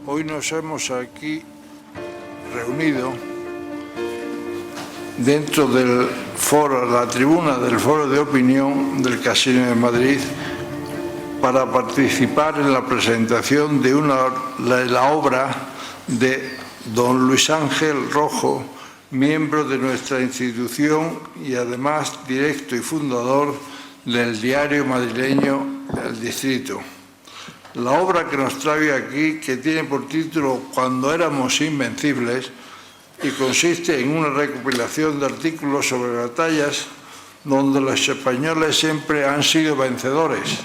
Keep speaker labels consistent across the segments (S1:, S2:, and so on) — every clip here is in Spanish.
S1: Hoy nos hemos aquí reunido dentro del foro, la tribuna del foro de opinión del Casino de Madrid, para participar en la presentación de la obra de don Luis Ángel Rojo, miembro de nuestra institución y además director y fundador del diario madrileño El Distrito. La obra que nos trae aquí, que tiene por título Cuando éramos invencibles, y consiste en una recopilación de artículos sobre batallas donde los españoles siempre han sido vencedores.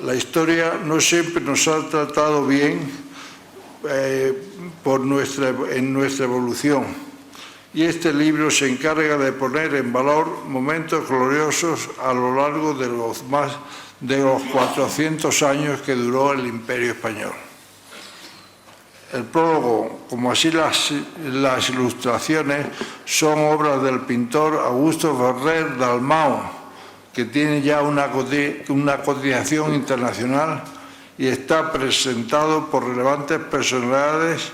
S1: La historia no siempre nos ha tratado bien en nuestra evolución, y este libro se encarga de poner en valor momentos gloriosos a lo largo de los 400 años que duró el Imperio Español. El prólogo, como así las ilustraciones, son obras del pintor Augusto Ferrer Dalmau, que tiene ya una cotización internacional y está presentado por relevantes personalidades,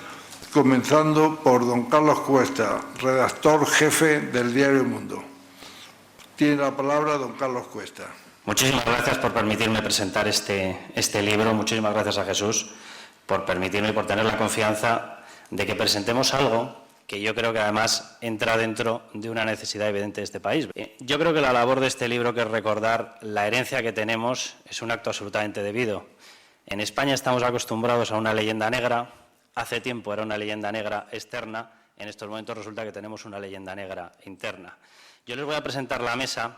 S1: comenzando por don Carlos Cuesta, redactor jefe del diario El Mundo. Tiene la palabra don Carlos Cuesta.
S2: Muchísimas gracias por permitirme presentar este libro. Muchísimas gracias a Jesús por permitirme y por tener la confianza de que presentemos algo que yo creo que además entra dentro de una necesidad evidente de este país. Yo creo que la labor de este libro, que es recordar la herencia que tenemos, es un acto absolutamente debido. En España estamos acostumbrados a una leyenda negra. Hace tiempo era una leyenda negra externa. En estos momentos resulta que tenemos una leyenda negra interna. Yo les voy a presentar la mesa.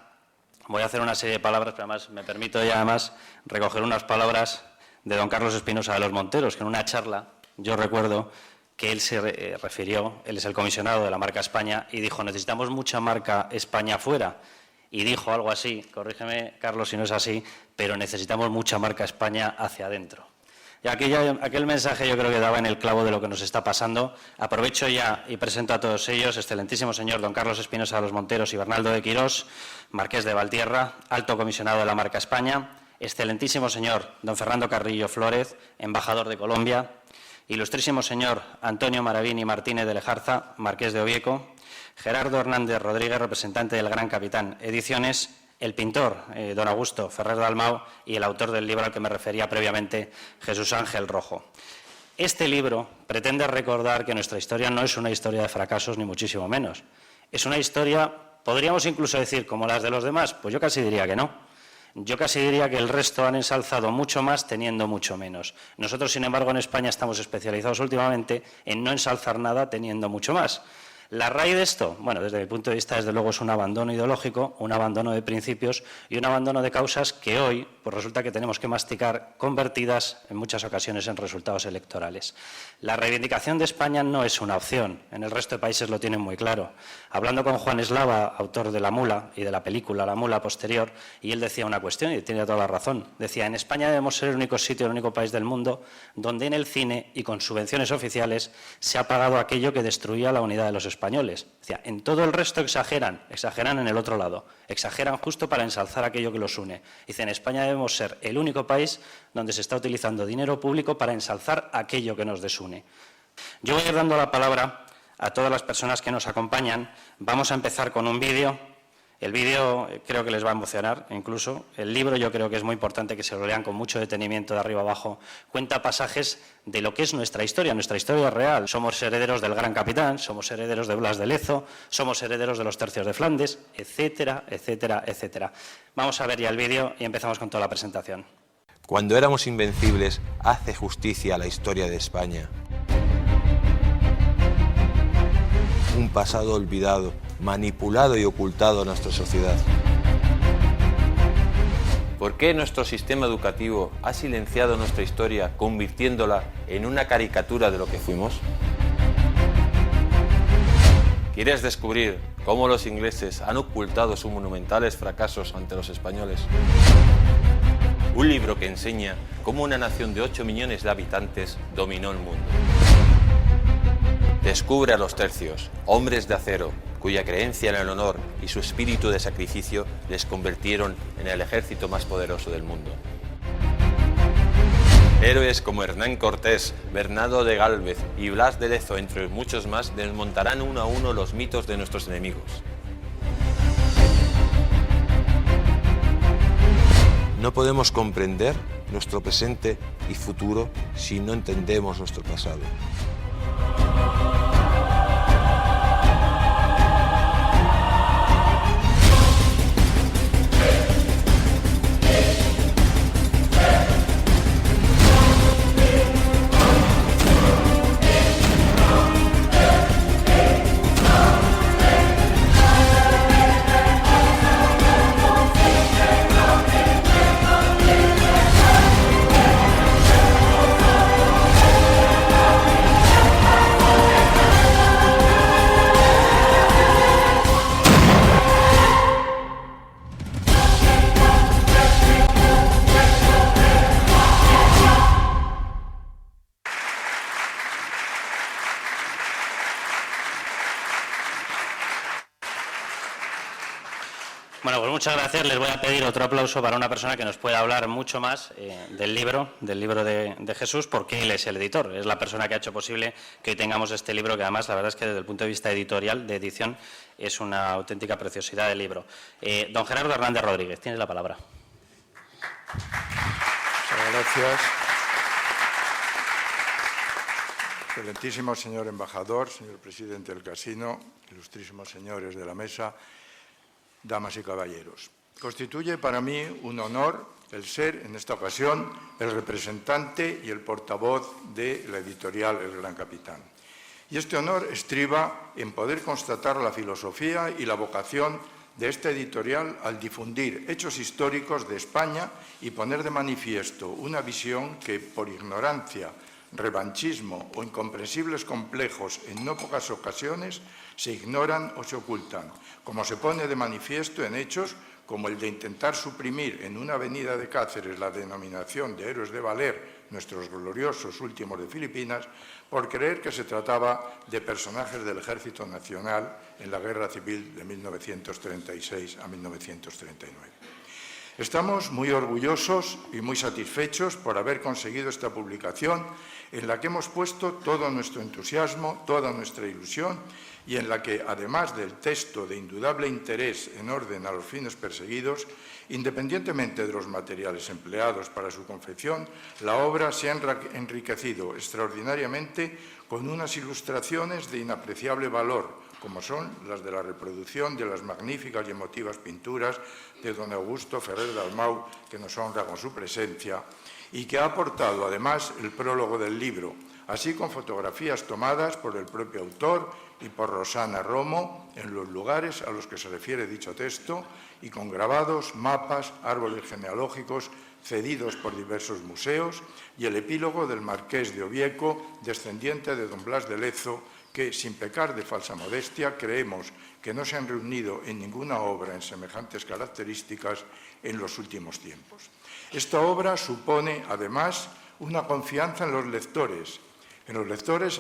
S2: Voy a hacer una serie de palabras, pero además me permito ya además recoger unas palabras de don Carlos Espinosa de los Monteros, que en una charla yo recuerdo que él se refirió, él es el comisionado de la marca España, y dijo: necesitamos mucha marca España fuera. Y dijo algo así, corrígeme Carlos si no es así, pero necesitamos mucha marca España hacia adentro. Y aquel mensaje yo creo que daba en el clavo de lo que nos está pasando. Aprovecho ya y presento a todos ellos: excelentísimo señor don Carlos Espinosa de los Monteros y Bernaldo de Quirós, marqués de Valtierra, alto comisionado de la marca España; excelentísimo señor don Fernando Carrillo Flórez, embajador de Colombia; ilustrísimo señor Antonio Maravini Martínez de Lejarza, marqués de Ovieco; Gerardo Hernández Rodríguez, representante del Gran Capitán Ediciones; el pintor don Augusto Ferrer Dalmau, y el autor del libro al que me refería previamente, Jesús Ángel Rojo. Este libro pretende recordar que nuestra historia no es una historia de fracasos, ni muchísimo menos. Es una historia, podríamos incluso decir, como las de los demás. Pues yo casi diría que no. Yo casi diría que el resto han ensalzado mucho más teniendo mucho menos. Nosotros, sin embargo, en España estamos especializados últimamente en no ensalzar nada teniendo mucho más. La raíz de esto, bueno, desde mi punto de vista, desde luego es un abandono ideológico, un abandono de principios y un abandono de causas que hoy pues resulta que tenemos que masticar, convertidas en muchas ocasiones en resultados electorales. La reivindicación de España no es una opción, en el resto de países lo tienen muy claro. Hablando con Juan Eslava, autor de La Mula y de la película La Mula posterior, y él decía una cuestión, y tiene toda la razón, decía: en España debemos ser el único sitio, el único país del mundo donde en el cine y con subvenciones oficiales se ha pagado aquello que destruía la unidad de los españoles. Decía, en todo el resto exageran en el otro lado, exageran justo para ensalzar aquello que los une. Dice, en España debemos ser el único país donde se está utilizando dinero público para ensalzar aquello que nos desune. Yo voy a ir dando la palabra a todas las personas que nos acompañan. Vamos a empezar con un vídeo. El vídeo creo que les va a emocionar incluso. El libro yo creo que es muy importante que se lo lean con mucho detenimiento de arriba abajo. Cuenta pasajes de lo que es nuestra historia real. Somos herederos del Gran Capitán, somos herederos de Blas de Lezo, somos herederos de los tercios de Flandes, etcétera, etcétera, etcétera. Vamos a ver ya el vídeo y empezamos con toda la presentación.
S3: Cuando éramos invencibles, hace justicia a la historia de España. Un pasado olvidado, manipulado y ocultado a nuestra sociedad. ¿Por qué nuestro sistema educativo ha silenciado nuestra historia, convirtiéndola en una caricatura de lo que fuimos? ¿Quieres descubrir cómo los ingleses han ocultado sus monumentales fracasos ante los españoles? Un libro que enseña cómo una nación de 8 millones de habitantes dominó el mundo. Descubre a los tercios, hombres de acero, cuya creencia en el honor y su espíritu de sacrificio les convirtieron en el ejército más poderoso del mundo. Héroes como Hernán Cortés, Bernardo de Gálvez y Blas de Lezo, entre muchos más, desmontarán uno a uno los mitos de nuestros enemigos. No podemos comprender nuestro presente y futuro si no entendemos nuestro pasado.
S2: Bueno, pues muchas gracias. Les voy a pedir otro aplauso para una persona que nos pueda hablar mucho más del libro de Jesús, porque él es el editor. Es la persona que ha hecho posible que hoy tengamos este libro, que además, la verdad es que desde el punto de vista editorial, de edición, es una auténtica preciosidad de libro. Don Gerardo Hernández Rodríguez, tienes la palabra.
S1: Muchas gracias. Excelentísimo señor embajador, señor presidente del casino, ilustrísimos señores de la mesa, damas y caballeros. Constituye para mí un honor el ser, en esta ocasión, el representante y el portavoz de la editorial El Gran Capitán. Y este honor estriba en poder constatar la filosofía y la vocación de esta editorial al difundir hechos históricos de España y poner de manifiesto una visión que, por ignorancia, revanchismo o incomprensibles complejos en no pocas ocasiones, se ignoran o se ocultan, como se pone de manifiesto en hechos como el de intentar suprimir en una avenida de Cáceres la denominación de Héroes de Valer, nuestros gloriosos últimos de Filipinas, por creer que se trataba de personajes del Ejército Nacional en la Guerra Civil de 1936 a 1939. Estamos muy orgullosos y muy satisfechos por haber conseguido esta publicación en la que hemos puesto todo nuestro entusiasmo, toda nuestra ilusión y en la que, además del texto de indudable interés en orden a los fines perseguidos, independientemente de los materiales empleados para su confección, la obra se ha enriquecido extraordinariamente con unas ilustraciones de inapreciable valor, como son las de la reproducción de las magníficas y emotivas pinturas de don Augusto Ferrer Dalmau, que nos honra con su presencia, y que ha aportado además el prólogo del libro, así con fotografías tomadas por el propio autor y por Rosana Romo en los lugares a los que se refiere dicho texto, y con grabados, mapas, árboles genealógicos cedidos por diversos museos, y el epílogo del marqués de Obieco, descendiente de don Blas de Lezo, que, sin pecar de falsa modestia, creemos que no se han reunido en ninguna obra en semejantes características en los últimos tiempos. Esta obra supone, además, una confianza en los lectores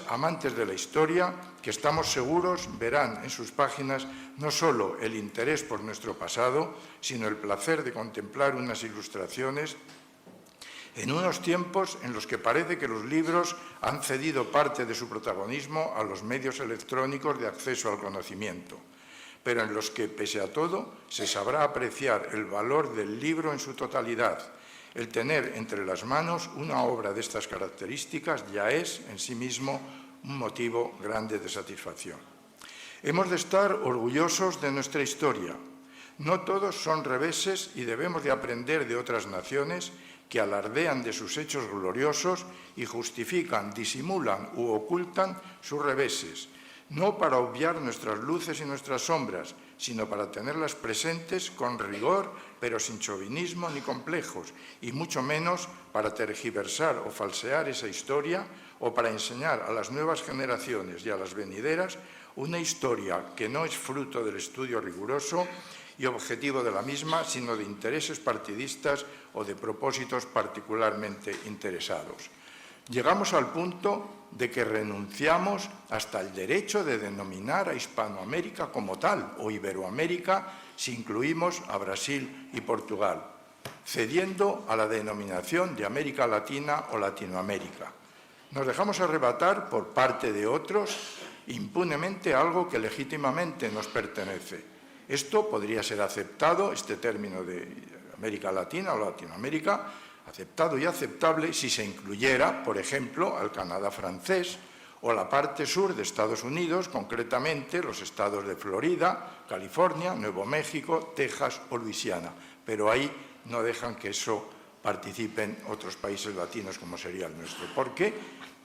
S1: amantes de la historia, que estamos seguros verán en sus páginas no solo el interés por nuestro pasado, sino el placer de contemplar unas ilustraciones en unos tiempos en los que parece que los libros han cedido parte de su protagonismo a los medios electrónicos de acceso al conocimiento, pero en los que, pese a todo, se sabrá apreciar el valor del libro en su totalidad. El tener entre las manos una obra de estas características ya es, en sí mismo, un motivo grande de satisfacción. Hemos de estar orgullosos de nuestra historia. No todos son reveses y debemos de aprender de otras naciones que alardean de sus hechos gloriosos y justifican, disimulan u ocultan sus reveses, no para obviar nuestras luces y nuestras sombras, sino para tenerlas presentes con rigor, pero sin chauvinismo ni complejos, y mucho menos para tergiversar o falsear esa historia o para enseñar a las nuevas generaciones y a las venideras una historia que no es fruto del estudio riguroso y objetivo de la misma, sino de intereses partidistas o de propósitos particularmente interesados. Llegamos al punto de que renunciamos hasta el derecho de denominar a Hispanoamérica como tal, o Iberoamérica, si incluimos a Brasil y Portugal.
S4: cediendo a la denominación de América Latina o Latinoamérica. Nos dejamos arrebatar por parte de otros impunemente algo que legítimamente nos pertenece. Esto podría ser aceptado, este término de América Latina o Latinoamérica, aceptado y aceptable si se incluyera, por ejemplo, al Canadá francés o la parte sur de Estados Unidos, concretamente los estados de Florida, California, Nuevo México, Texas o Luisiana. Pero ahí no dejan que eso participen otros países latinos como sería el nuestro. ¿Por qué?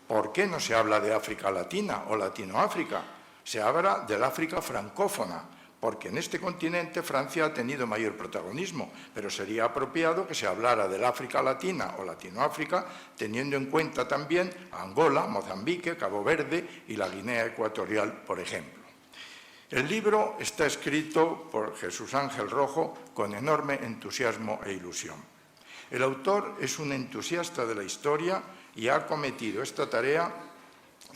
S4: ¿Por qué no se habla de África Latina o Latinoáfrica? Se habla del África francófona, porque en este continente Francia ha tenido mayor protagonismo, pero sería apropiado que se hablara del África Latina o Latinoáfrica, teniendo en cuenta también a Angola, Mozambique, Cabo Verde y la Guinea Ecuatorial, por ejemplo. El libro está escrito por Jesús Ángel Rojo con enorme entusiasmo e ilusión. El autor es un entusiasta de la historia y ha acometido esta tarea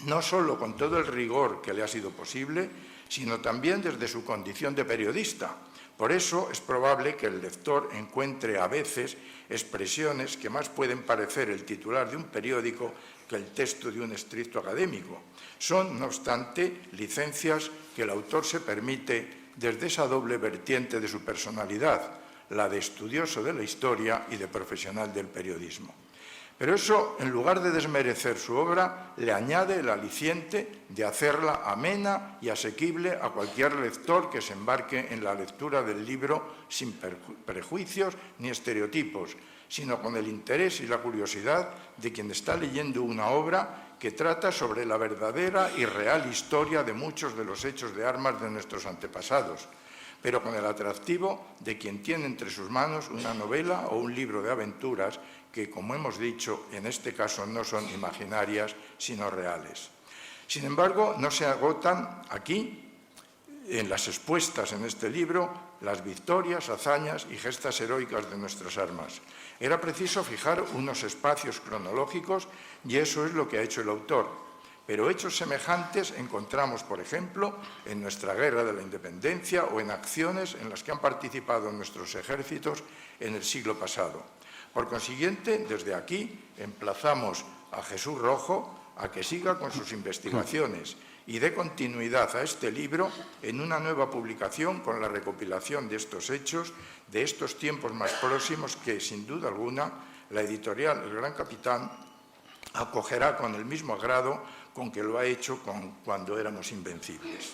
S4: no solo con todo el rigor que le ha sido posible, sino también desde su condición de periodista. Por eso es probable que el lector encuentre a veces expresiones que más pueden parecer el titular de un periódico que el texto de un estricto académico. Son, no obstante, licencias que el autor se permite desde esa doble vertiente de su personalidad, la de estudioso de la historia y de profesional del periodismo. Pero eso, en lugar de desmerecer su obra, le añade el aliciente de hacerla amena y asequible a cualquier lector que se embarque en la lectura del libro sin prejuicios ni estereotipos, sino con el interés y la curiosidad de quien está leyendo una obra que trata sobre la verdadera y real historia de muchos de los hechos de armas de nuestros antepasados, pero con el atractivo de quien tiene entre sus manos una novela o un libro de aventuras que, como hemos dicho, en este caso no son imaginarias, sino reales. Sin embargo, no se agotan aquí, en las expuestas en este libro, las victorias, hazañas y gestas heroicas de nuestras armas. Era preciso fijar unos espacios cronológicos y eso es lo que ha hecho el autor. Pero hechos semejantes encontramos, por ejemplo, en nuestra guerra de la independencia o en acciones en las que han participado nuestros ejércitos en el siglo pasado. Por consiguiente, desde aquí emplazamos a Jesús Rojo a que siga con sus investigaciones y dé continuidad a este libro en una nueva publicación con la recopilación de estos hechos, de estos tiempos más próximos que, sin duda alguna, la editorial El Gran Capitán acogerá con el mismo agrado con que lo ha hecho cuando éramos invencibles.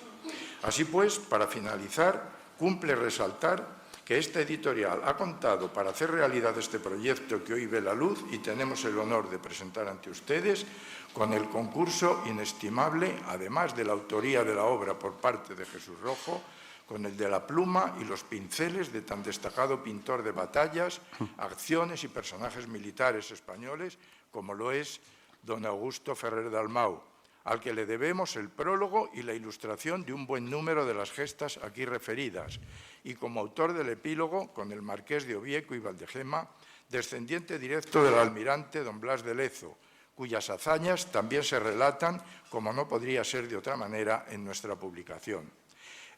S4: Así pues, para finalizar, cumple resaltar que esta editorial ha contado para hacer realidad este proyecto que hoy ve la luz y tenemos el honor de presentar ante ustedes con el concurso inestimable, además de la autoría de la obra por parte de Jesús Rojo, con el de la pluma y los pinceles de tan destacado pintor de batallas, acciones y personajes militares españoles como lo es don Augusto Ferrer Dalmau, al que le debemos el prólogo y la ilustración de un buen número de las gestas aquí referidas, y como autor del epílogo con el marqués de Obieco y Valdegema, descendiente directo del almirante don Blas de Lezo, cuyas hazañas también se relatan, como no podría ser de otra manera, en nuestra publicación.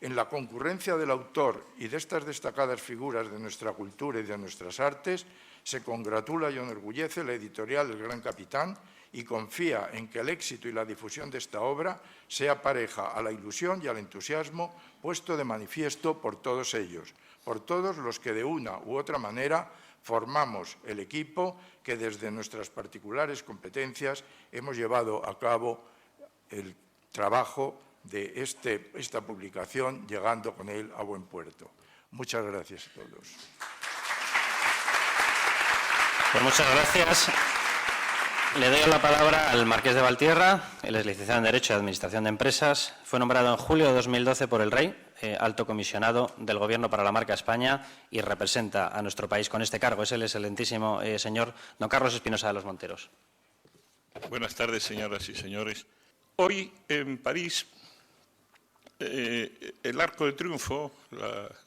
S4: En la concurrencia del autor y de estas destacadas figuras de nuestra cultura y de nuestras artes, se congratula y enorgullece la editorial El Gran Capitán y confía en que el éxito y la difusión de esta obra sea pareja a la ilusión y al entusiasmo puesto de manifiesto por todos ellos, por todos los que de una u otra manera formamos el equipo que desde nuestras particulares competencias hemos llevado a cabo el trabajo de esta publicación, llegando con él a buen puerto. Muchas gracias a todos.
S2: Pues muchas gracias. Le doy la palabra al marqués de Valtierra. Él es licenciado en Derecho y Administración de Empresas. Fue nombrado en julio de 2012 por el Rey, alto comisionado del Gobierno para la Marca España, y representa a nuestro país con este cargo. Es el excelentísimo señor don Carlos Espinosa de los Monteros.
S5: Buenas tardes, señoras y señores. Hoy en París, el Arco de Triunfo,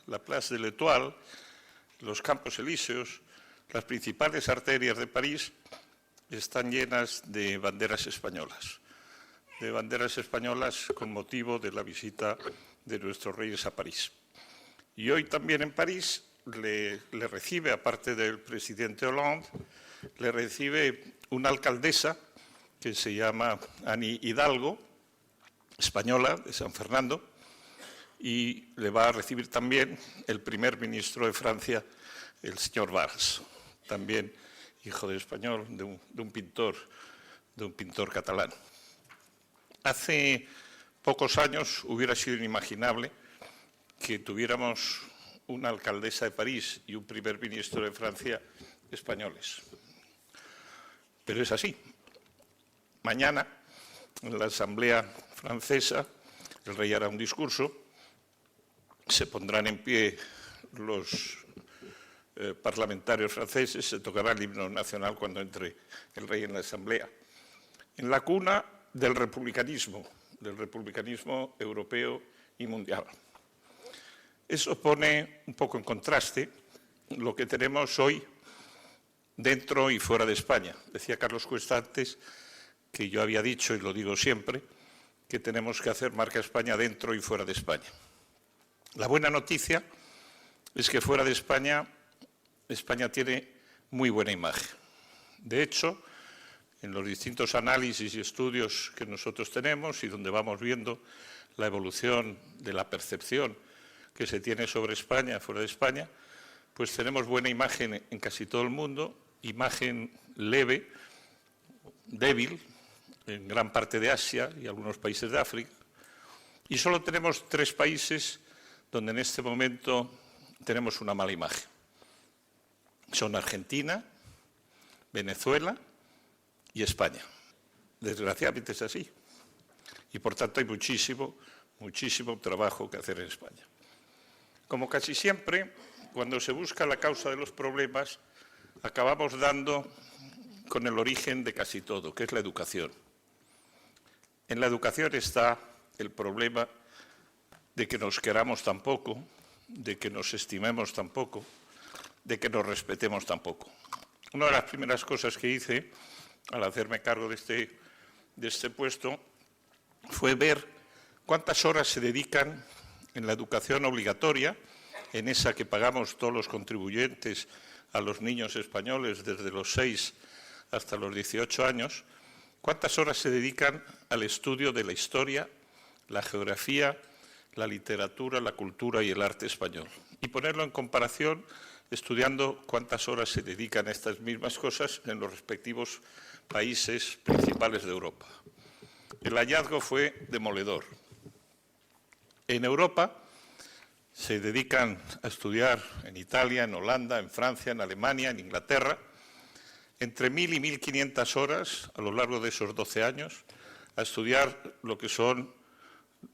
S5: la Place de l'Étoile, los Campos Elíseos, las principales arterias de París están llenas de banderas españolas con motivo de la visita de nuestros reyes a París. Y hoy también en París le recibe, aparte del presidente Hollande, le recibe una alcaldesa que se llama Annie Hidalgo, española, de San Fernando, y le va a recibir también el primer ministro de Francia, el señor Valls, también hijo de español, de un pintor catalán. Hace pocos años hubiera sido inimaginable que tuviéramos una alcaldesa de París y un primer ministro de Francia españoles. Pero es así. Mañana, en la Asamblea Francesa, el rey hará un discurso, se pondrán en pie los parlamentarios franceses, se tocará el himno nacional cuando entre el rey en la Asamblea. En la cuna del republicanismo europeo y mundial. Eso pone un poco en contraste lo que tenemos hoy dentro y fuera de España. Decía Carlos Cuesta antes que yo había dicho, y lo digo siempre, que tenemos que hacer marca España dentro y fuera de España. La buena noticia es que fuera de España, España tiene muy buena imagen. De hecho, en los distintos análisis y estudios que nosotros tenemos y donde vamos viendo la evolución de la percepción que se tiene sobre España, fuera de España, pues tenemos buena imagen en casi todo el mundo, imagen leve, débil, en gran parte de Asia y algunos países de África, y solo tenemos 3 países donde en este momento tenemos una mala imagen. Son Argentina, Venezuela y España. Desgraciadamente es así. Y por tanto hay muchísimo trabajo que hacer en España. Como casi siempre, cuando se busca la causa de los problemas, acabamos dando con el origen de casi todo, que es la educación. En la educación está el problema de que nos queramos tan poco, de que nos estimemos tan poco, de que nos respetemos tan poco. Una de las primeras cosas que hice al hacerme cargo de este puesto fue ver cuántas horas se dedican en la educación obligatoria, en esa que pagamos todos los contribuyentes a los niños españoles desde los 6 hasta los 18 años, cuántas horas se dedican al estudio de la historia, la geografía, la literatura, la cultura y el arte español. Y ponerlo en comparación estudiando cuántas horas se dedican a estas mismas cosas en los respectivos países principales de Europa. El hallazgo fue demoledor. En Europa se dedican a estudiar en Italia, en Holanda, en Francia, en Alemania, en Inglaterra, entre 1.000 y 1.500 horas a lo largo de esos 12 años a estudiar lo que son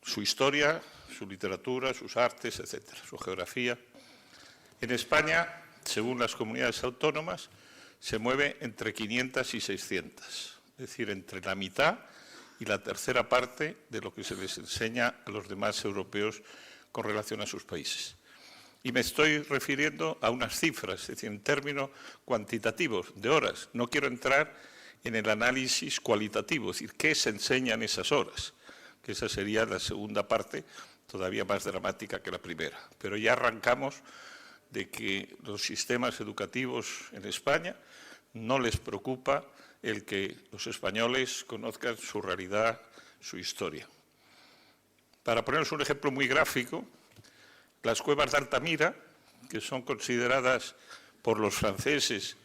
S5: su historia, su literatura, sus artes, etcétera, su geografía. En España, según las comunidades autónomas, se mueve entre 500 y 600, es decir, entre la mitad y la tercera parte de lo que se les enseña a los demás europeos con relación a sus países. Y me estoy refiriendo a unas cifras, es decir, en términos cuantitativos, de horas. No quiero entrar en el análisis cualitativo, es decir, qué se enseña en esas horas, que esa sería la segunda parte, todavía más dramática que la primera. Pero ya arrancamos de que los sistemas educativos en España no les preocupa el que los españoles conozcan su realidad, su historia. Para poneros un ejemplo muy gráfico, las cuevas de Altamira, que son consideradas por los franceses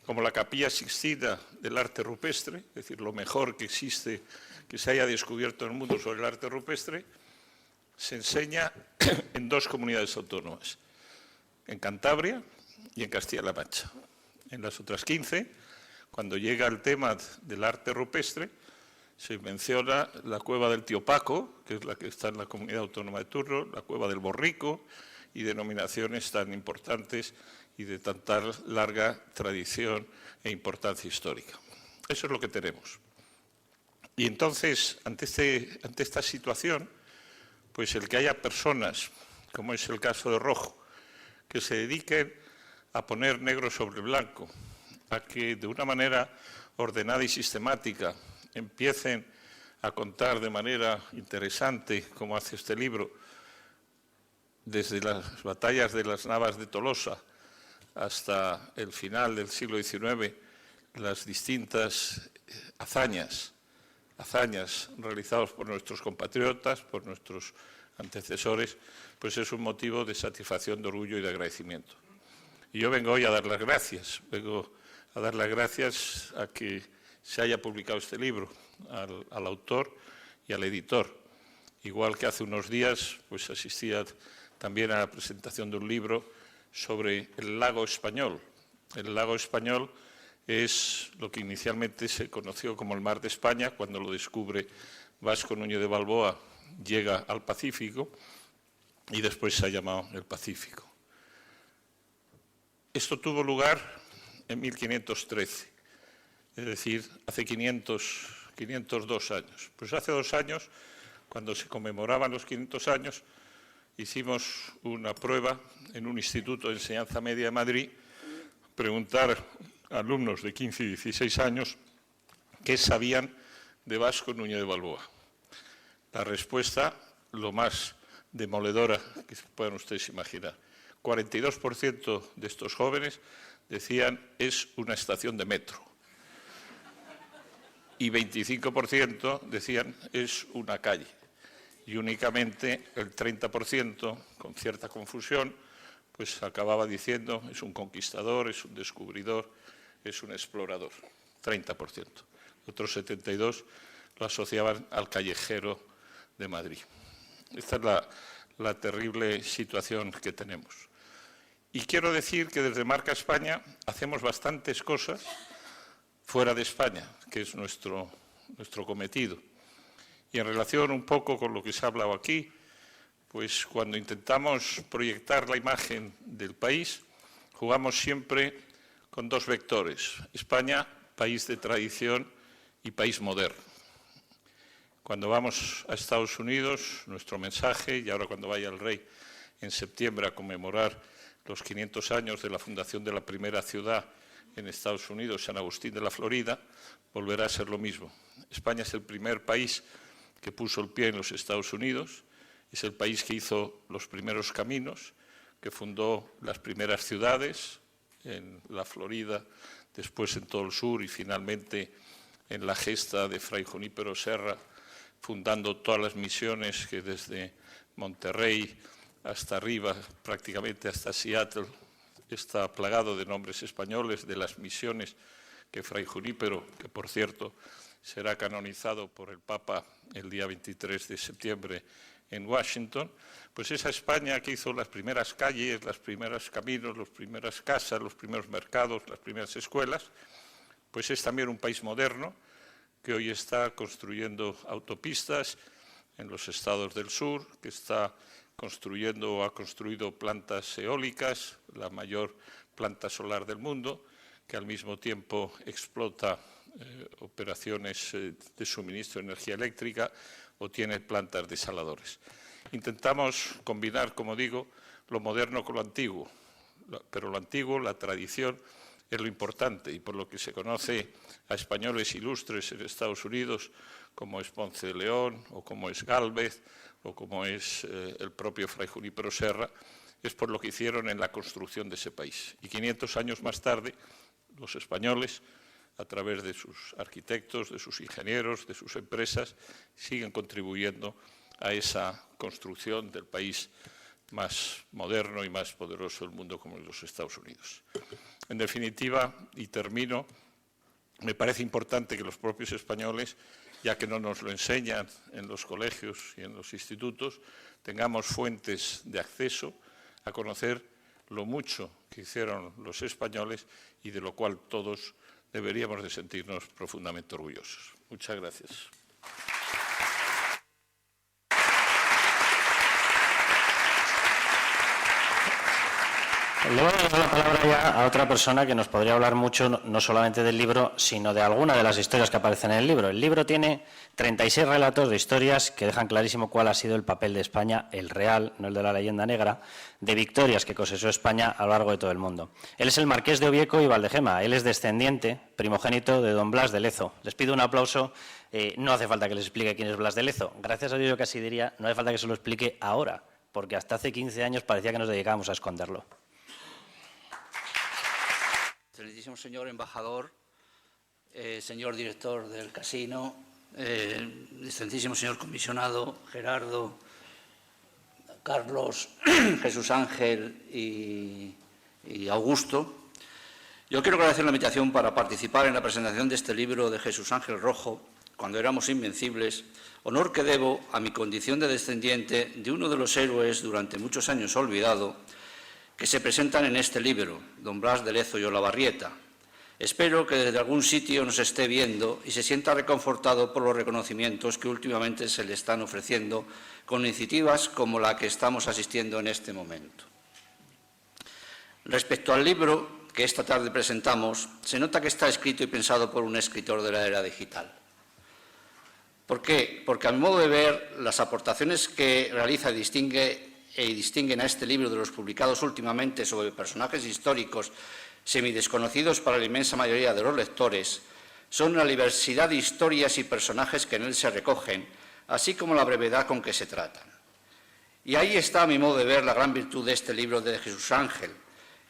S5: como la capilla Sixtina del arte rupestre, es decir, lo mejor que existe, que se haya descubierto en el mundo sobre el arte rupestre, se enseña en 2 comunidades autónomas, en Cantabria y en Castilla-La Mancha. En las otras 15, cuando llega el tema del arte rupestre, se menciona la cueva del Tío Paco, que es la que está en la comunidad autónoma de turno, la cueva del Borrico y denominaciones tan importantes y de tanta larga tradición e importancia histórica. Eso es lo que tenemos. Y entonces, ante esta situación, pues el que haya personas, como es el caso de Rojo, que se dediquen a poner negro sobre blanco, a que de una manera ordenada y sistemática empiecen a contar de manera interesante, como hace este libro, desde las batallas de las Navas de Tolosa hasta el final del siglo XIX, las distintas hazañas realizadas por nuestros compatriotas, por nuestros antecesores, pues es un motivo de satisfacción, de orgullo y de agradecimiento. Y yo vengo hoy a dar las gracias, a que se haya publicado este libro, al autor y al editor. Igual que hace unos días, pues asistía también a la presentación de un libro sobre el lago español. El lago español es lo que inicialmente se conoció como el Mar de España, cuando lo descubre Vasco Núñez de Balboa, llega al Pacífico y después se ha llamado el Pacífico. Esto tuvo lugar en 1513, es decir, hace 502 años. Pues hace 2 años, cuando se conmemoraban los 500 años, hicimos una prueba en un instituto de enseñanza media de Madrid, preguntar a alumnos de 15 y 16 años qué sabían de Vasco Núñez de Balboa. La respuesta, lo más demoledora que puedan ustedes imaginar. 42% de estos jóvenes decían es una estación de metro. Y 25% decían es una calle. Y únicamente el 30%, con cierta confusión, pues acababa diciendo es un conquistador, es un descubridor, es un explorador. 30%. Otros 72% lo asociaban al callejero de Madrid. Esta es la terrible situación que tenemos. Y quiero decir que desde Marca España hacemos bastantes cosas fuera de España, que es nuestro cometido. Y en relación un poco con lo que se ha hablado aquí, pues cuando intentamos proyectar la imagen del país, jugamos siempre con 2 vectores. España, país de tradición y país moderno. Cuando vamos a Estados Unidos, nuestro mensaje, y ahora cuando vaya el rey en septiembre a conmemorar los 500 años de la fundación de la primera ciudad en Estados Unidos, San Agustín de la Florida, volverá a ser lo mismo. España es el primer país que puso el pie en los Estados Unidos, es el país que hizo los primeros caminos, que fundó las primeras ciudades en la Florida, después en todo el sur y finalmente en la gesta de Fray Junípero Serra, fundando todas las misiones que desde Monterrey hasta arriba, prácticamente hasta Seattle, está plagado de nombres españoles, de las misiones que Fray Junípero, que por cierto será canonizado por el Papa el día 23 de septiembre en Washington, pues esa España que hizo las primeras calles, los primeros caminos, las primeras casas, los primeros mercados, las primeras escuelas, pues es también un país moderno que hoy está construyendo autopistas en los estados del sur, que está construyendo o ha construido plantas eólicas, la mayor planta solar del mundo, que al mismo tiempo explota operaciones de suministro de energía eléctrica o tiene plantas desaladores. Intentamos combinar, como digo, lo moderno con lo antiguo, pero lo antiguo, la tradición, es lo importante y por lo que se conoce a españoles ilustres en Estados Unidos, como es Ponce de León o como es Gálvez o como es el propio Fray Junípero Serra, es por lo que hicieron en la construcción de ese país. Y 500 años más tarde, los españoles, a través de sus arquitectos, de sus ingenieros, de sus empresas, siguen contribuyendo a esa construcción del país más moderno y más poderoso del mundo como los Estados Unidos. En definitiva, y termino, me parece importante que los propios españoles, ya que no nos lo enseñan en los colegios y en los institutos, tengamos fuentes de acceso a conocer lo mucho que hicieron los españoles y de lo cual todos deberíamos de sentirnos profundamente orgullosos. Muchas gracias.
S2: Le voy a dar la palabra ya a otra persona que nos podría hablar mucho, no solamente del libro, sino de alguna de las historias que aparecen en el libro. El libro tiene 36 relatos de historias que dejan clarísimo cuál ha sido el papel de España, el real, no el de la leyenda negra, de victorias que cosechó España a lo largo de todo el mundo. Él es el marqués de Obieco y Valdegema. Él es descendiente, primogénito de don Blas de Lezo. Les pido un aplauso. No hace falta que les explique quién es Blas de Lezo. Gracias a Dios, yo casi diría, no hace falta que se lo explique ahora, porque hasta hace 15 años parecía que nos dedicábamos a esconderlo.
S6: Excelentísimo señor embajador, señor director del casino, excelentísimo señor comisionado, Gerardo, Carlos, Jesús Ángel y Augusto. Yo quiero agradecer la invitación para participar en la presentación de este libro de Jesús Ángel Rojo, Cuando éramos invencibles, honor que debo a mi condición de descendiente de uno de los héroes durante muchos años olvidado que se presentan en este libro, don Blas de Lezo y Olavarrieta. Espero que desde algún sitio nos esté viendo y se sienta reconfortado por los reconocimientos que últimamente se le están ofreciendo con iniciativas como la que estamos asistiendo en este momento. Respecto al libro que esta tarde presentamos, se nota que está escrito y pensado por un escritor de la era digital. ¿Por qué? Porque a mi modo de ver, las aportaciones que realiza y distinguen a este libro de los publicados últimamente sobre personajes históricos semidesconocidos para la inmensa mayoría de los lectores son la diversidad de historias y personajes que en él se recogen, así como la brevedad con que se tratan. Y ahí está, a mi modo de ver, la gran virtud de este libro de Jesús Ángel.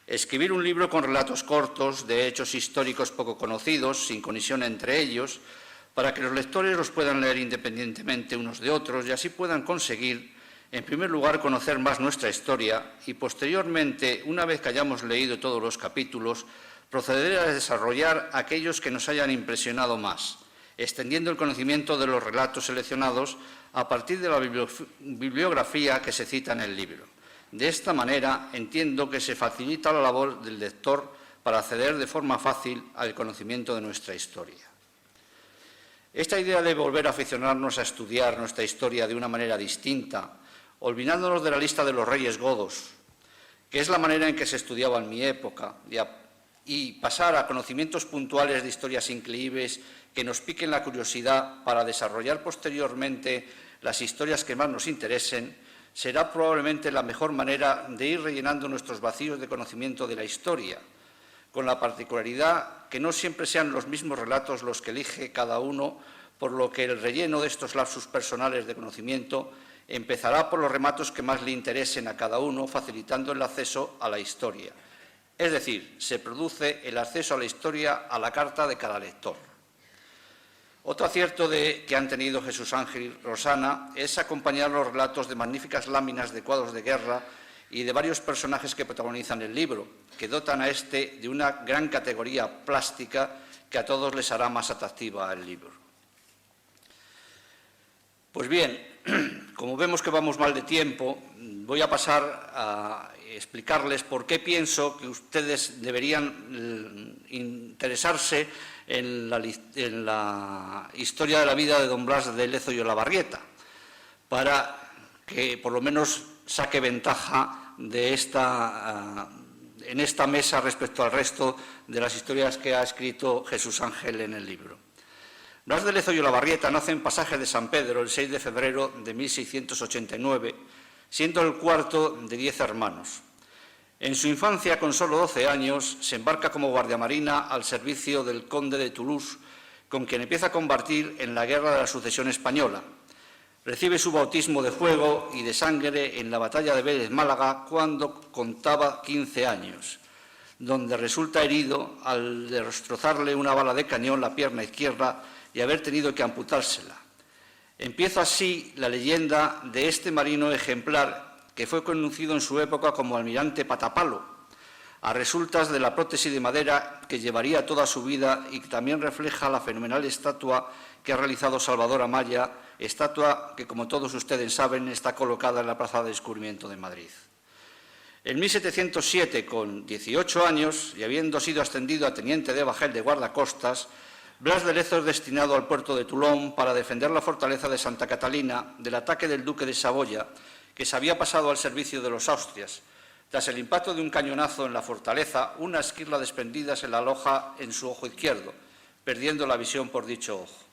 S6: Escribir un libro con relatos cortos de hechos históricos poco conocidos, sin conexión entre ellos, para que los lectores los puedan leer independientemente unos de otros y así puedan conseguir, en primer lugar, conocer más nuestra historia y, posteriormente, una vez que hayamos leído todos los capítulos, proceder a desarrollar aquellos que nos hayan impresionado más, extendiendo el conocimiento de los relatos seleccionados a partir de la bibliografía que se cita en el libro. De esta manera, entiendo que se facilita la labor del lector para acceder de forma fácil al conocimiento de nuestra historia. Esta idea de volver a aficionarnos a estudiar nuestra historia de una manera distinta, olvidándonos de la lista de los reyes godos, que es la manera en que se estudiaba en mi época, y pasar a conocimientos puntuales de historias increíbles que nos piquen la curiosidad para desarrollar posteriormente las historias que más nos interesen, será probablemente la mejor manera de ir rellenando nuestros vacíos de conocimiento de la historia, con la particularidad que no siempre sean los mismos relatos los que elige cada uno, por lo que el relleno de estos lapsus personales de conocimiento empezará por los rematos que más le interesen a cada uno, facilitando el acceso a la historia. Es decir, se produce el acceso a la historia a la carta de cada lector. Otro acierto que han tenido Jesús Ángel y Rosana es acompañar los relatos de magníficas láminas de cuadros de guerra y de varios personajes que protagonizan el libro, que dotan a este de una gran categoría plástica que a todos les hará más atractiva el libro. Pues bien, como vemos que vamos mal de tiempo, voy a pasar a explicarles por qué pienso que ustedes deberían interesarse en la historia de la vida de don Blas de Lezo y Olavarrieta, para que por lo menos saque ventaja de en esta mesa respecto al resto de las historias que ha escrito Jesús Ángel en el libro. Blas de Lezo y Olavarrieta nace en Pasaje de San Pedro el 6 de febrero de 1689, siendo el cuarto de 10 hermanos. En su infancia, con solo 12 años, se embarca como guardiamarina al servicio del conde de Toulouse, con quien empieza a combatir en la Guerra de la Sucesión Española. Recibe su bautismo de fuego y de sangre en la batalla de Vélez Málaga cuando contaba 15 años, donde resulta herido al destrozarle una bala de cañón la pierna izquierda y haber tenido que amputársela. Empieza así la leyenda de este marino ejemplar que fue conocido en su época como almirante Patapalo, a resultas de la prótesis de madera que llevaría toda su vida y que también refleja la fenomenal estatua que ha realizado Salvador Amaya, estatua que, como todos ustedes saben, está colocada en la Plaza de Descubrimiento de Madrid. En 1707, con 18 años y habiendo sido ascendido a teniente de bajel de guardacostas, Blas de Lezo es destinado al puerto de Toulon para defender la fortaleza de Santa Catalina del ataque del duque de Saboya, que se había pasado al servicio de los Austrias. Tras el impacto de un cañonazo en la fortaleza, una esquirla desprendida se la aloja en su ojo izquierdo, perdiendo la visión por dicho ojo.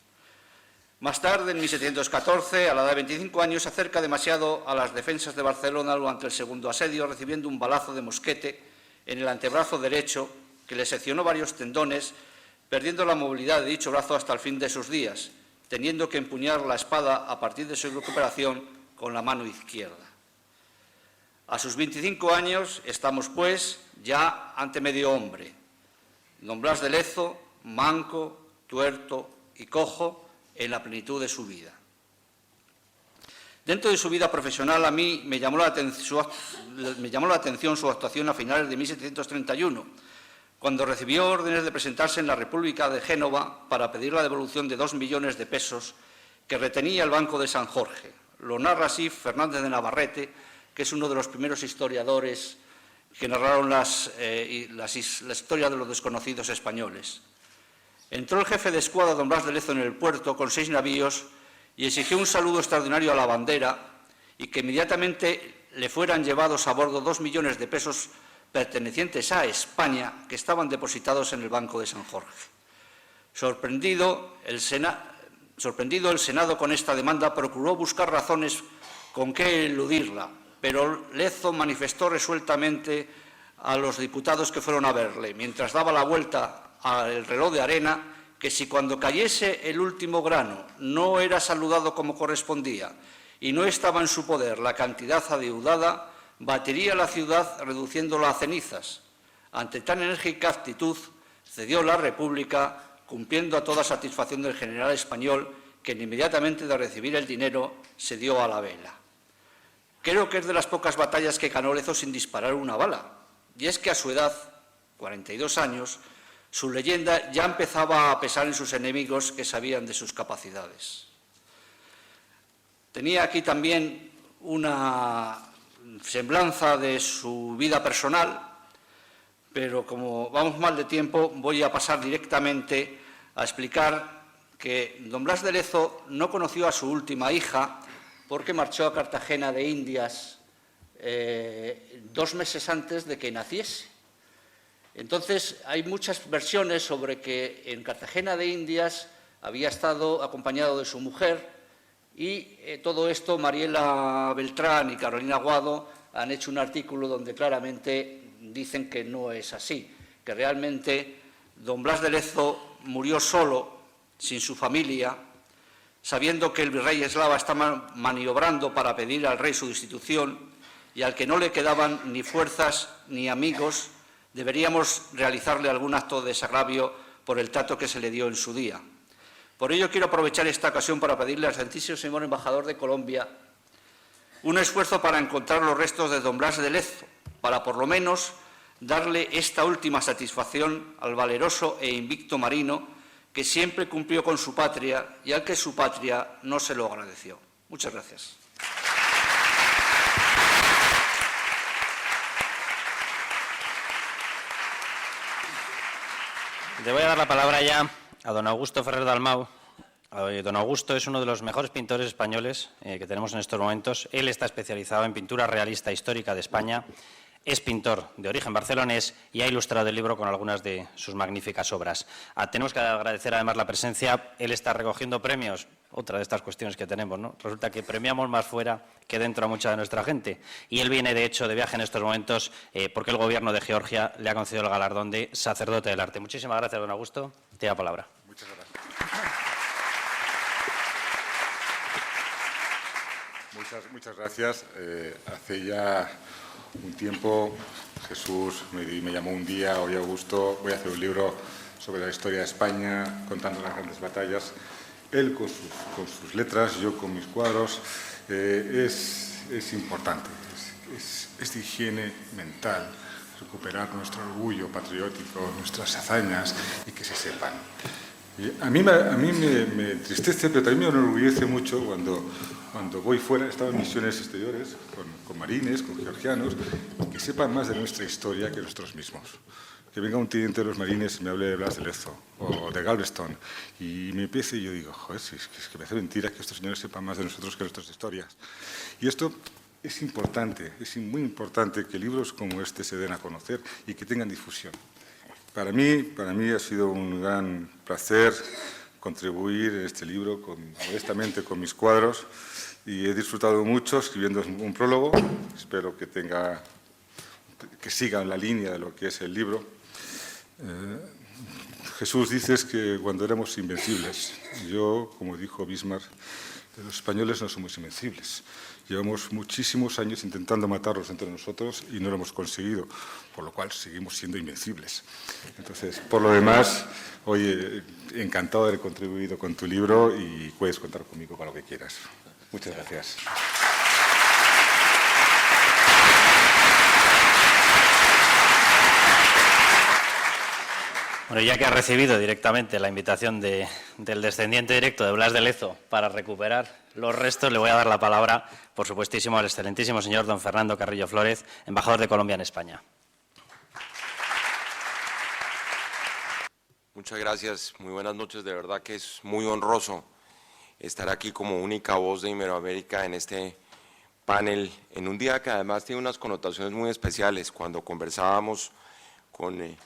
S6: Más tarde, en 1714, a la edad de 25 años, se acerca demasiado a las defensas de Barcelona durante el segundo asedio, recibiendo un balazo de mosquete en el antebrazo derecho que le seccionó varios tendones, perdiendo la movilidad de dicho brazo hasta el fin de sus días, teniendo que empuñar la espada a partir de su recuperación con la mano izquierda. A sus 25 años estamos, pues, ya ante medio hombre. Don Blas de Lezo, manco, tuerto y cojo en la plenitud de su vida. Dentro de su vida profesional, a mí me llamó la atención su actuación a finales de 1731, cuando recibió órdenes de presentarse en la República de Génova para pedir la devolución de 2 millones de pesos que retenía el Banco de San Jorge. Lo narra así Fernández de Navarrete, que es uno de los primeros historiadores que narraron la historia de los desconocidos españoles. Entró el jefe de escuadra, don Blas de Lezo, en el puerto con 6 navíos y exigió un saludo extraordinario a la bandera y que inmediatamente le fueran llevados a bordo 2 millones de pesos pertenecientes a España que estaban depositados en el Banco de San Jorge. Sorprendido, el Senado con esta demanda procuró buscar razones con qué eludirla, pero Lezo manifestó resueltamente a los diputados que fueron a verle, mientras daba la vuelta al reloj de arena, que si cuando cayese el último grano no era saludado como correspondía y no estaba en su poder la cantidad adeudada, batiría la ciudad reduciéndola a cenizas. Ante tan enérgica actitud, cedió la República, cumpliendo a toda satisfacción del general español, que inmediatamente de recibir el dinero se dio a la vela. Creo que es de las pocas batallas que ganó Lezo sin disparar una bala, y es que a su edad, 42 años, su leyenda ya empezaba a pesar en sus enemigos que sabían de sus capacidades. Tenía aquí también una semblanza de su vida personal, pero como vamos mal de tiempo, voy a pasar directamente a explicar que don Blas de Lezo no conoció a su última hija porque marchó a Cartagena de Indias 2 meses antes de que naciese. Entonces, hay muchas versiones sobre que en Cartagena de Indias había estado acompañado de su mujer y todo esto Mariela Beltrán y Carolina Guado han hecho un artículo donde claramente dicen que no es así, que realmente don Blas de Lezo murió solo, sin su familia, sabiendo que el virrey Eslava estaba maniobrando para pedir al rey su destitución y al que no le quedaban ni fuerzas ni amigos, deberíamos realizarle algún acto de desagravio por el trato que se le dio en su día. Por ello quiero aprovechar esta ocasión para pedirle al Santísimo Señor Embajador de Colombia un esfuerzo para encontrar los restos de don Blas de Lezo, para por lo menos darle esta última satisfacción al valeroso e invicto marino que siempre cumplió con su patria y al que su patria no se lo agradeció. Muchas gracias.
S2: Le voy a dar la palabra ya a don Augusto Ferrer Dalmau. Don Augusto es uno de los mejores pintores españoles que tenemos en estos momentos. Él está especializado en pintura realista histórica de España, es pintor de origen barcelonés y ha ilustrado el libro con algunas de sus magníficas obras. Tenemos que agradecer además la presencia. Él está recogiendo premios, otra de estas cuestiones que tenemos, ¿no? Resulta que premiamos más fuera que dentro a mucha de nuestra gente. Y él viene, de hecho, de viaje en estos momentos porque el Gobierno de Georgia le ha concedido el galardón de sacerdote del arte. Muchísimas gracias, don Augusto. Te da la palabra.
S7: Muchas gracias. Muchas gracias. Hace ya un tiempo Jesús me llamó un día: oye, Augusto, voy a hacer un libro sobre la historia de España, contando las grandes batallas. Él con sus letras, yo con mis cuadros. Es importante, es de higiene mental, recuperar nuestro orgullo patriótico, nuestras hazañas y que se sepan. A mí me entristece, pero también me enorgullece mucho cuando voy fuera. He estado en misiones exteriores con marines, con georgianos, que sepan más de nuestra historia que nosotros mismos. Que venga un teniente de los marines y me hable de Blas de Lezo o de Galveston y me empiece y yo digo, joder, es que me hace mentira que estos señores sepan más de nosotros que nuestras historias. Y esto es importante, es muy importante que libros como este se den a conocer y que tengan difusión. Para mí ha sido un gran placer contribuir en este libro modestamente con mis cuadros y he disfrutado mucho escribiendo un prólogo. Espero que sigan la línea de lo que es el libro. Jesús, dices que cuando éramos invencibles. Yo, como dijo Bismarck, los españoles no somos invencibles. Llevamos muchísimos años intentando matarlos entre nosotros y no lo hemos conseguido, por lo cual seguimos siendo invencibles. Entonces, por lo demás, oye, encantado de haber contribuido con tu libro y puedes contar conmigo para lo que quieras. Muchas gracias.
S2: Bueno, ya que ha recibido directamente la invitación del descendiente directo de Blas de Lezo para recuperar los restos, le voy a dar la palabra, por supuestísimo, al excelentísimo señor don Fernando Carrillo Flórez, embajador de Colombia en España.
S8: Muchas gracias, muy buenas noches. De verdad que es muy honroso estar aquí como única voz de Iberoamérica en este panel, en un día que además tiene unas connotaciones muy especiales. Cuando conversábamos con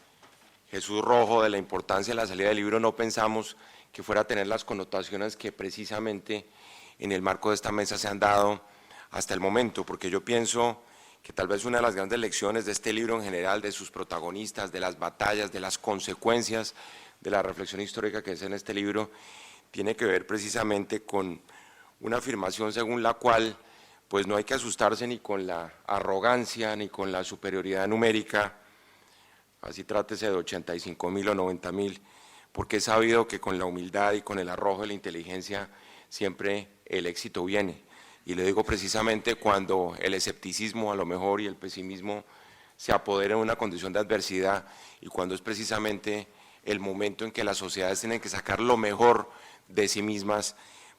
S8: Jesús Rojo de la importancia de la salida del libro, no pensamos que fuera a tener las connotaciones que precisamente en el marco de esta mesa se han dado hasta el momento, porque yo pienso que tal vez una de las grandes lecciones de este libro en general, de sus protagonistas, de las batallas, de las consecuencias de la reflexión histórica que es en este libro, tiene que ver precisamente con una afirmación según la cual pues no hay que asustarse ni con la arrogancia ni con la superioridad numérica, así trátese de 85.000 o 90.000, porque he sabido que con la humildad y con el arrojo de la inteligencia siempre el éxito viene. Y le digo precisamente cuando el escepticismo a lo mejor y el pesimismo se apodera de una condición de adversidad y cuando es precisamente el momento en que las sociedades tienen que sacar lo mejor de sí mismas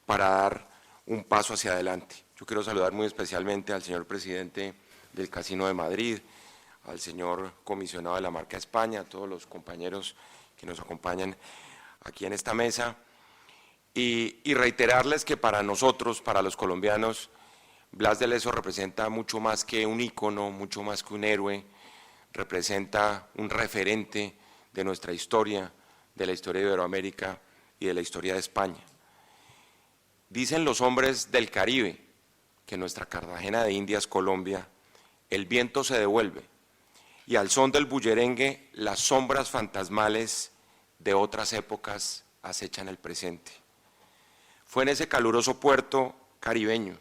S8: para dar un paso hacia adelante. Yo quiero saludar muy especialmente al señor presidente del Casino de Madrid, al señor comisionado de la marca España, a todos los compañeros que nos acompañan aquí en esta mesa, y reiterarles que para nosotros, para los colombianos, Blas de Lezo representa mucho más que un ícono, mucho más que un héroe, representa un referente de nuestra historia, de la historia de Iberoamérica y de la historia de España. Dicen los hombres del Caribe que en nuestra Cartagena de Indias, Colombia, el viento se devuelve y al son del bullerengue las sombras fantasmales de otras épocas acechan el presente. Fue en ese caluroso puerto caribeño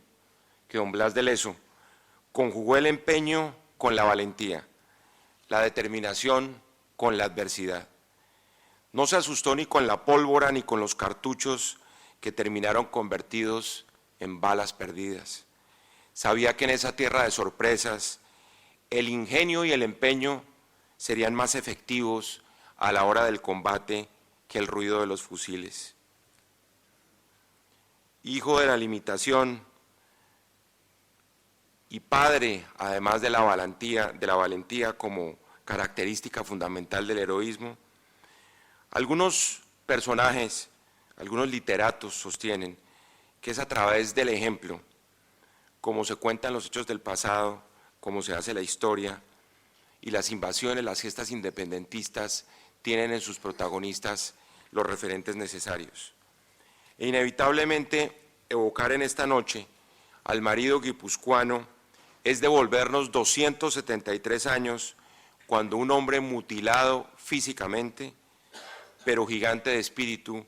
S8: que don Blas de Lezo conjugó el empeño con la valentía, la determinación con la adversidad. No se asustó ni con la pólvora ni con los cartuchos que terminaron convertidos en balas perdidas. Sabía que en esa tierra de sorpresas el ingenio y el empeño serían más efectivos a la hora del combate que el ruido de los fusiles. Hijo de la limitación y padre, además de la valentía como característica fundamental del heroísmo, algunos personajes, algunos literatos sostienen que es a través del ejemplo, como se cuentan los hechos del pasado, como se hace la historia, y las invasiones, las gestas independentistas tienen en sus protagonistas los referentes necesarios. E inevitablemente evocar en esta noche al marido guipuzcoano es devolvernos 273 años cuando un hombre mutilado físicamente, pero gigante de espíritu,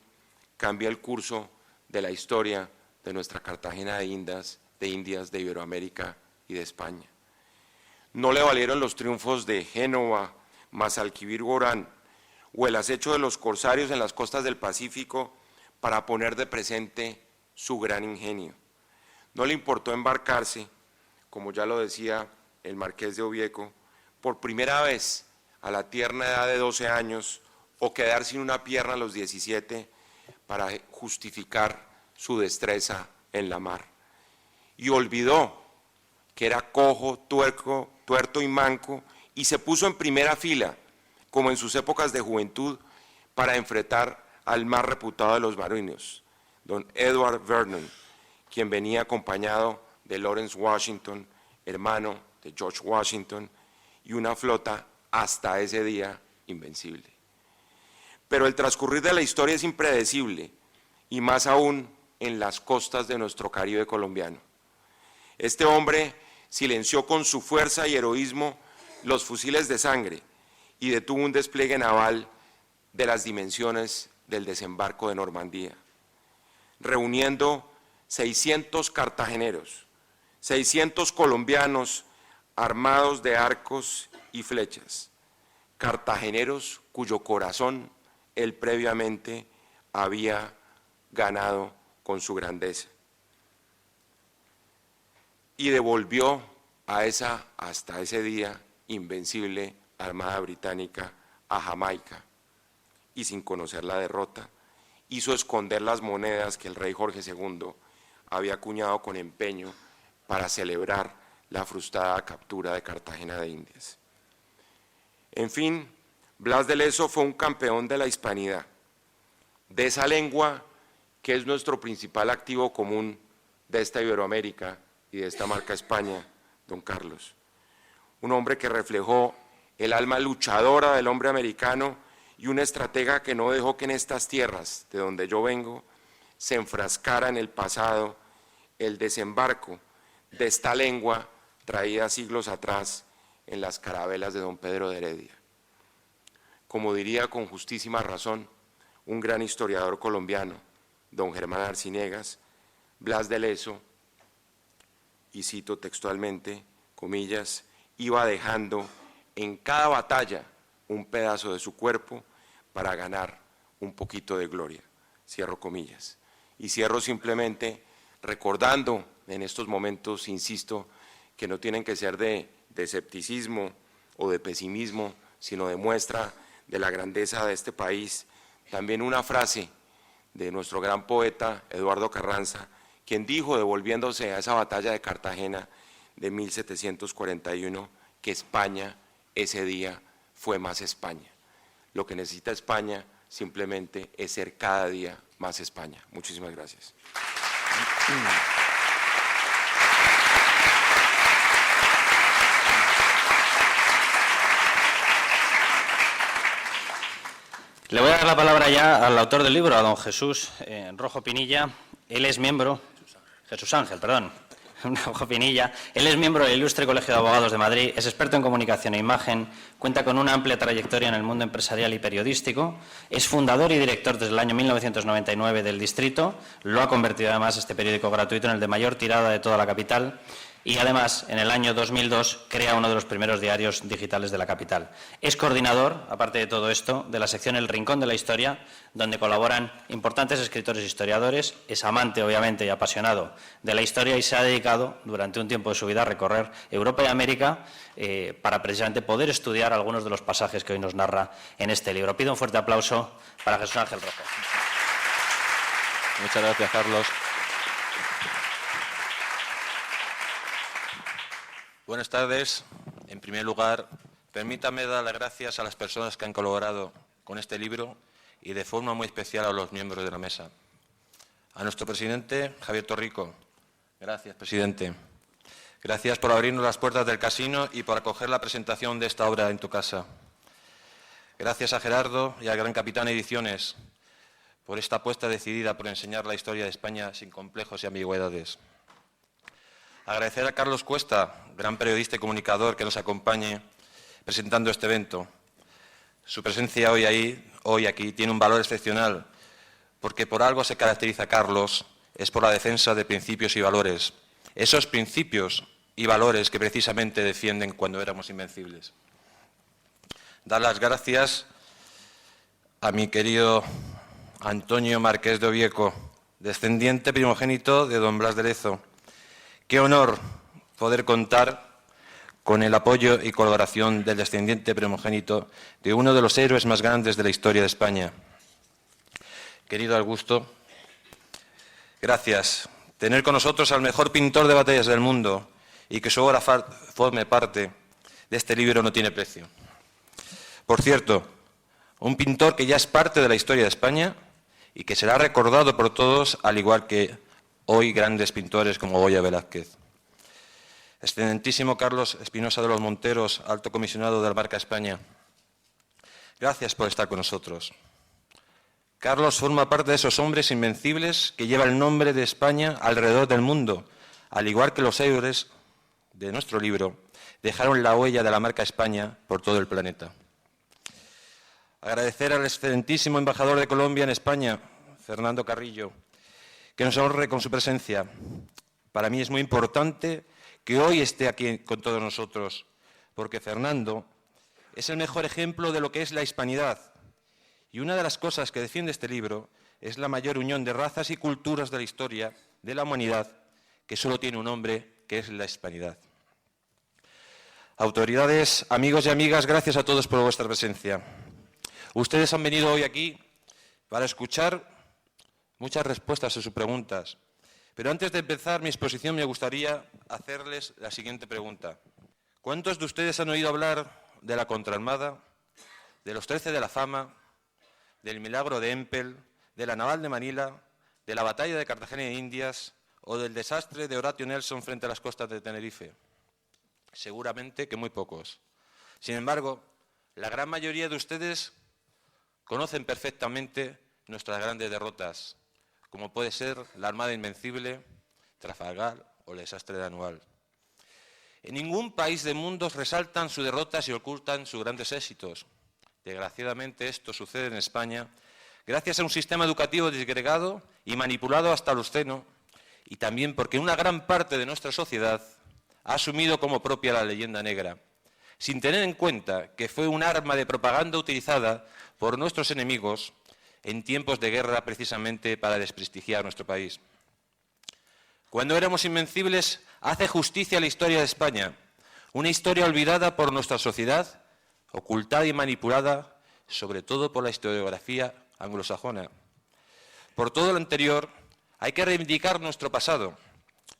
S8: cambia el curso de la historia de nuestra Cartagena de Indias, de Iberoamérica y de España. No le valieron los triunfos de Génova, Mazalquivir Gorán o el acecho de los corsarios en las costas del Pacífico para poner de presente su gran ingenio. No le importó embarcarse, como ya lo decía el marqués de Obieco, por primera vez a la tierna edad de 12 años o quedar sin una pierna a los 17 para justificar su destreza en la mar. Y olvidó que era cojo, tuerto y manco, y se puso en primera fila, como en sus épocas de juventud, para enfrentar al más reputado de los marinos, don Edward Vernon, quien venía acompañado de Lawrence Washington, hermano de George Washington, y una flota hasta ese día invencible. Pero el transcurrir de la historia es impredecible, y más aún en las costas de nuestro Caribe colombiano. Este hombre silenció con su fuerza y heroísmo los fusiles de sangre y detuvo un despliegue naval de las dimensiones del desembarco de Normandía, reuniendo 600 cartageneros, 600 colombianos armados de arcos y flechas, cartageneros cuyo corazón él previamente había ganado con su grandeza. Y devolvió a esa, hasta ese día, invencible Armada Británica a Jamaica, y sin conocer la derrota, hizo esconder las monedas que el rey Jorge II había acuñado con empeño para celebrar la frustrada captura de Cartagena de Indias. En fin, Blas de Lezo fue un campeón de la hispanidad, de esa lengua que es nuestro principal activo común de esta Iberoamérica y de esta marca España, don Carlos. Un hombre que reflejó el alma luchadora del hombre americano y un estratega que no dejó que en estas tierras, de donde yo vengo, se enfrascara en el pasado el desembarco de esta lengua traída siglos atrás en las carabelas de don Pedro de Heredia. Como diría con justísima razón un gran historiador colombiano, don Germán Arciniegas, Blas de Lezo, y cito textualmente, comillas, iba dejando en cada batalla un pedazo de su cuerpo para ganar un poquito de gloria, cierro comillas. Y cierro simplemente recordando en estos momentos, insisto, que no tienen que ser de escepticismo o de pesimismo, sino de muestra de la grandeza de este país, también una frase de nuestro gran poeta Eduardo Carranza, quien dijo, devolviéndose a esa batalla de Cartagena de 1741, que España ese día fue más España. Lo que necesita España simplemente es ser cada día más España. Muchísimas gracias.
S2: Le voy a dar la palabra ya al autor del libro, a don Jesús Rojo Pinilla. Él es miembro, Jesús Ángel, perdón, Rojo Pinilla. Él es miembro del Ilustre Colegio de Abogados de Madrid, es experto en comunicación e imagen, cuenta con una amplia trayectoria en el mundo empresarial y periodístico, es fundador y director desde el año 1999 del Distrito, lo ha convertido además este periódico gratuito en el de mayor tirada de toda la capital, y además, en el año 2002, crea uno de los primeros diarios digitales de la capital. Es coordinador, aparte de todo esto, de la sección El Rincón de la Historia, donde colaboran importantes escritores e historiadores. Es amante, obviamente, y apasionado de la historia y se ha dedicado, durante un tiempo de su vida, a recorrer Europa y América para precisamente poder estudiar algunos de los pasajes que hoy nos narra en este libro. Pido un fuerte aplauso para Jesús Ángel Rojo.
S3: Muchas gracias, Carlos. Buenas tardes. En primer lugar, permítame dar las gracias a las personas que han colaborado con este libro y de forma muy especial a los miembros de la mesa. A nuestro presidente, Javier Torrico. Gracias, presidente. Gracias por abrirnos las puertas del casino y por acoger la presentación de esta obra en tu casa. Gracias a Gerardo y a Gran Capitán Ediciones por esta apuesta decidida por enseñar la historia de España sin complejos y ambigüedades. Agradecer a Carlos Cuesta, gran periodista y comunicador que nos acompañe presentando este evento. Su presencia hoy aquí tiene un valor excepcional, porque por algo se caracteriza Carlos, es por la defensa de principios y valores. Esos principios y valores que precisamente defienden cuando éramos invencibles. Dar las gracias a mi querido Antonio Marqués de Ovieco, descendiente primogénito de don Blas de Lezo. Qué honor poder contar con el apoyo y colaboración del descendiente primogénito de uno de los héroes más grandes de la historia de España. Querido Augusto, gracias. Tener con nosotros al mejor pintor de batallas del mundo y que su obra forme parte de este libro no tiene precio. Por cierto, un pintor que ya es parte de la historia de España y que será recordado por todos, al igual que hoy grandes pintores como Goya Velázquez. Excelentísimo Carlos Espinosa de los Monteros, Alto Comisionado de la Marca España. Gracias por estar con nosotros. Carlos forma parte de esos hombres invencibles que llevan el nombre de España alrededor del mundo, al igual que los héroes de nuestro libro dejaron la huella de la marca España por todo el planeta. Agradecer al excelentísimo embajador de Colombia en España, Fernando Carrillo, que nos honre con su presencia. Para mí es muy importante que hoy esté aquí con todos nosotros, porque Fernando es el mejor ejemplo de lo que es la hispanidad. Y una de las cosas que defiende este libro es la mayor unión de razas y culturas de la historia de la humanidad, que solo tiene un nombre, que es la hispanidad. Autoridades, amigos y amigas, gracias a todos por vuestra presencia. Ustedes han venido hoy aquí para escuchar muchas respuestas a sus preguntas. Pero antes de empezar mi exposición me gustaría hacerles la siguiente pregunta. ¿Cuántos de ustedes han oído hablar de la Contraarmada, de los 13 de la Fama, del milagro de Empel, de la Naval de Manila, de la batalla de Cartagena de Indias o del desastre de Horatio Nelson frente a las costas de Tenerife? Seguramente que muy pocos. Sin embargo, la gran mayoría de ustedes conocen perfectamente nuestras grandes derrotas, como puede ser la Armada Invencible, Trafalgar o el desastre de Anual. En ningún país del mundo resaltan sus derrotas y ocultan sus grandes éxitos. Desgraciadamente esto sucede en España gracias a un sistema educativo disgregado y manipulado hasta el obsceno, y también porque una gran parte de nuestra sociedad ha asumido como propia la leyenda negra, sin tener en cuenta que fue un arma de propaganda utilizada por nuestros enemigos en tiempos de guerra precisamente para desprestigiar nuestro país. Cuando éramos invencibles, hace justicia a la historia de España, una historia olvidada por nuestra sociedad, ocultada y manipulada, sobre todo por la historiografía anglosajona. Por todo lo anterior, hay que reivindicar nuestro pasado,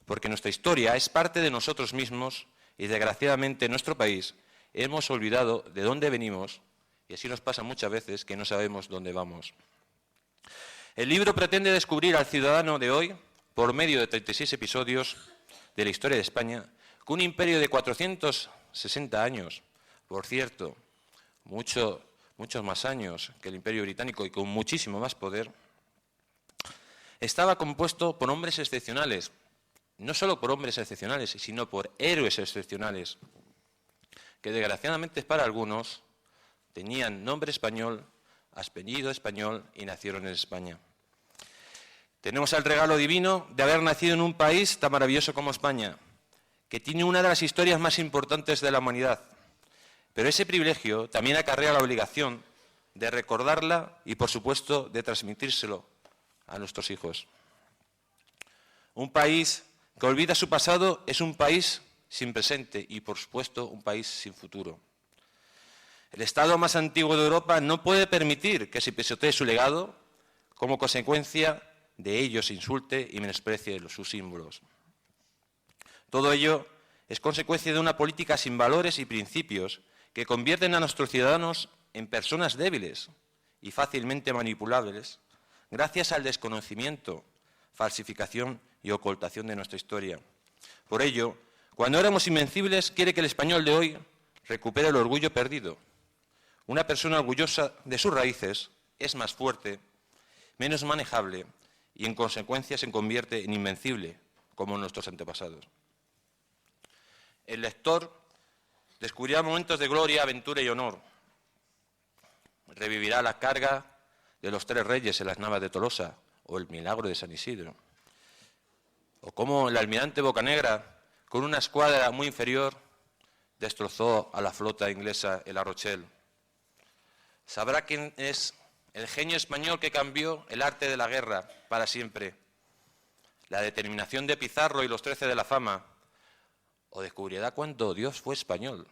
S3: porque nuestra historia es parte de nosotros mismos y, desgraciadamente, en nuestro país hemos olvidado de dónde venimos y así nos pasa muchas veces que no sabemos dónde vamos. El libro pretende descubrir al ciudadano de hoy, por medio de 36 episodios de la historia de España, que un imperio de 460 años, por cierto, muchos más años que el Imperio Británico y con muchísimo más poder, estaba compuesto por hombres excepcionales, no solo por hombres excepcionales, sino por héroes excepcionales, que desgraciadamente para algunos tenían nombre español, apellido español y nacieron en España. Tenemos el regalo divino de haber nacido en un país tan maravilloso como España, que tiene una de las historias más importantes de la humanidad. Pero ese privilegio también acarrea la obligación de recordarla y, por supuesto, de transmitírselo a nuestros hijos. Un país que olvida su pasado es un país sin presente y, por supuesto, un país sin futuro. El Estado más antiguo de Europa no puede permitir que se pisotee su legado, como consecuencia de ello se insulte y menosprecie sus símbolos. Todo ello es consecuencia de una política sin valores y principios que convierten a nuestros ciudadanos en personas débiles y fácilmente manipulables gracias al desconocimiento, falsificación y ocultación de nuestra historia. Por ello, cuando éramos invencibles, quiere que el español de hoy recupere el orgullo perdido. Una persona orgullosa de sus raíces es más fuerte, menos manejable y, en consecuencia, se convierte en invencible, como nuestros antepasados. El lector descubrirá momentos de gloria, aventura y honor. Revivirá la carga de los 3 reyes en las Navas de Tolosa o el milagro de San Isidro. O cómo el almirante Bocanegra, con una escuadra muy inferior, destrozó a la flota inglesa en La Rochelle. Sabrá quién es el genio español que cambió el arte de la guerra para siempre, la determinación de Pizarro y los 13 de la Fama, o descubrirá cuánto Dios fue español.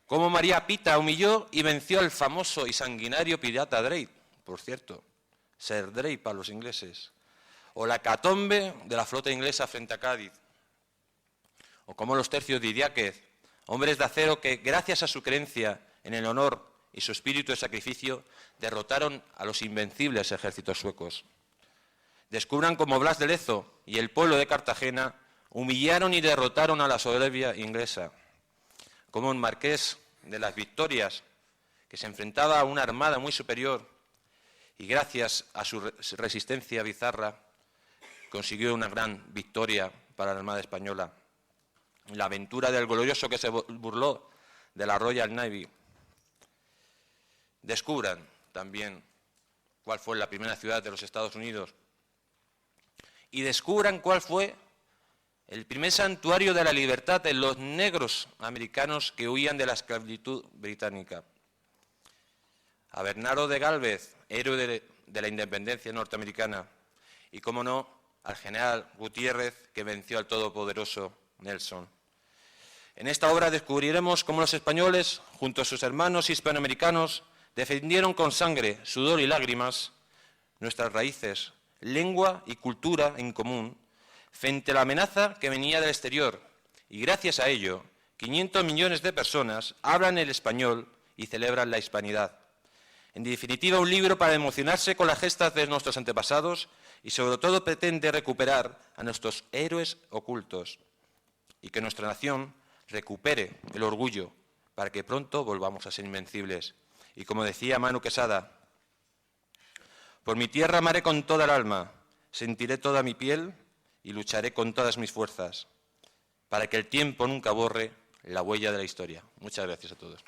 S3: Cómo María Pita humilló y venció al famoso y sanguinario pirata Drake, por cierto, Sir Drake para los ingleses, o la hecatombe de la flota inglesa frente a Cádiz, o cómo los tercios de Idiáquez, hombres de acero que, gracias a su creencia en el honor y su espíritu de sacrificio, derrotaron a los invencibles ejércitos suecos. Descubran cómo Blas de Lezo y el pueblo de Cartagena humillaron y derrotaron a la soberbia inglesa. Como un marqués de las Victorias, que se enfrentaba a una armada muy superior y gracias a su resistencia bizarra consiguió una gran victoria para la Armada Española. La aventura del glorioso que se burló de la Royal Navy. descubran también cuál fue la primera ciudad de los Estados Unidos y descubran cuál fue el primer santuario de la libertad de los negros americanos que huían de la esclavitud británica. A Bernardo de Gálvez, héroe de la independencia norteamericana, y, cómo no, al general Gutiérrez, que venció al todopoderoso Nelson. En esta obra descubriremos cómo los españoles, junto a sus hermanos hispanoamericanos, defendieron con sangre, sudor y lágrimas nuestras raíces, lengua y cultura en común, frente a la amenaza que venía del exterior, y gracias a ello, 500 millones de personas hablan el español y celebran la hispanidad. En definitiva, un libro para emocionarse con las gestas de nuestros antepasados y sobre todo pretende recuperar a nuestros héroes ocultos y que nuestra nación recupere el orgullo para que pronto volvamos a ser invencibles. Y como decía Manu Quesada, por mi tierra amaré con toda el alma, sentiré toda mi piel y lucharé con todas mis fuerzas para que el tiempo nunca borre la huella de la historia. Muchas gracias a todos.